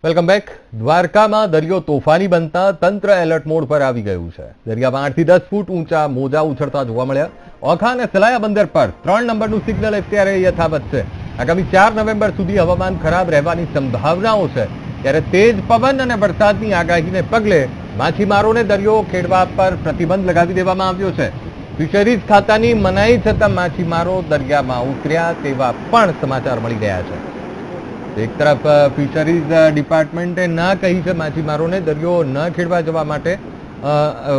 Welcome back. દ્વારકામાં દરિયો તોફાની બનતા તંત્ર એલર્ટ મોડ પર આવી ગયું છે। દરિયામાં 8 થી 10 ફૂટ ઊંચા મોજા ઉછળતા જોવા મળ્યા। ઓખા અને સલાયા બંદર પર 3 નંબરનું સિગ્નલ અત્યારે યથાવત છે। આગામી 4 નવેમ્બર સુધી હવામાન ખરાબ રહેવાની સંભાવનાઓ છે, ત્યારે તેજ પવન અને વરસાદની આગાહીને પગલે માછીમારોને દરિયો ખેડવા પર પ્રતિબંધ લગાવી દેવામાં આવ્યો છે। ફિશરીઝ ખાતાની મનાઈ છતાં માછીમારો દરિયામાં ઉતર્યા તેવા પણ સમાચાર મળી રહ્યા છે। एक तरफ फिशरीज डिपार्टमेंटे ना कही है माछीमारों ने दरियो न खेड़वा जवा माटे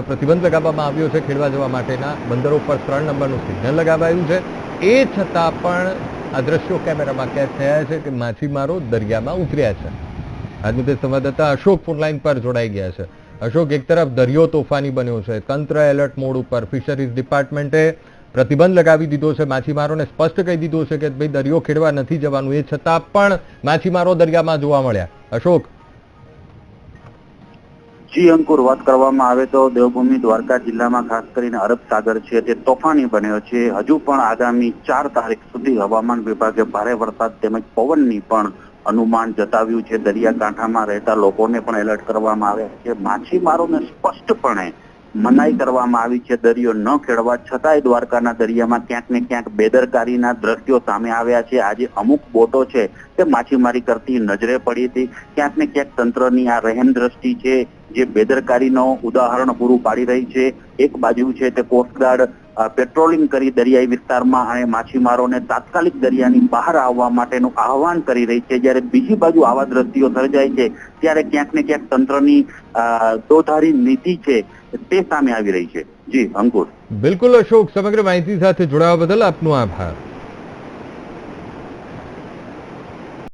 प्रतिबंध लगाववामां आव्यो छे। खेड़वा जवा माटेना बंदरो पर 3 नंबरનું सिग्नल लगावायुं छे। ए छतां पण आ दृश्यो कैमेरामां कैद थया छे के माछीमारो दरियामां उतर्या छे। आज मुद्दे संवाददाता अशोक फोनलाइन पर जोड़ाई गया है। अशोक, एक तरफ दरियो तोफानी बन्यो छे, तंत्र एलर्ट मोड पर, फिशरीज डिपार्टमेंटे प्रतिबंध लगावी दीधो छे, माछीमारोने स्पष्ट कही दीधुं छे के भाई दरियो खेड़वा नथी जवानुं, ए छतां पण माछीमारो दरियामां जोवा मळ्या। अशोक जी अंकुर, बात करवामां आवे तो देवभूमि द्वारका जिल्लामां खास करीने अरब सागर छे ते तोफानी बन्यो छे। हजू पण आगामी 4 तारीख सुधी हवामान विभागे भारे वरसाद तेमज पवननी पण अनुमान जताव्युं छे। दरियाकांठामां रहेता लोकोने पण एलर्ट करवामां आव्या छे। माछीमारोने स्पष्टपणे मनाई करवामां आवी छे दरियो न खेड़वा, छतांय द्वारकाना दरियामां क्यांक ने क्यांक बेदरकारीना दृश्यो सामे आव्या छे। आजे अमुक बोटो छे ते माछीमारी करती नजरे पड़ी हती। क्यांक ने क्यांक तंत्रनी आ रहेम दृष्टि छे जे बेदरकारीनो उदाहरण पूरुं पाडी रही छे। एक बाजु छे ते कोस्टगार्ड पेट्रोलिंग करी दरियाई विस्तारमां अने माछीमारोने तात्कालिक दरियानी बहार आववा माटेनुं आह्वान करी रही छे, ज्यारे बीजी बाजु आवा दृश्यो सर्जाय छे त्यारे क्यांक ने क्यांक तंत्रनी दोधारी नीति छे ते सामे आवी रही छे। जी अंकुर। बिल्कुल अशोक, समग्र माहिती साथे जोड़ावा बदल आपनो आभार।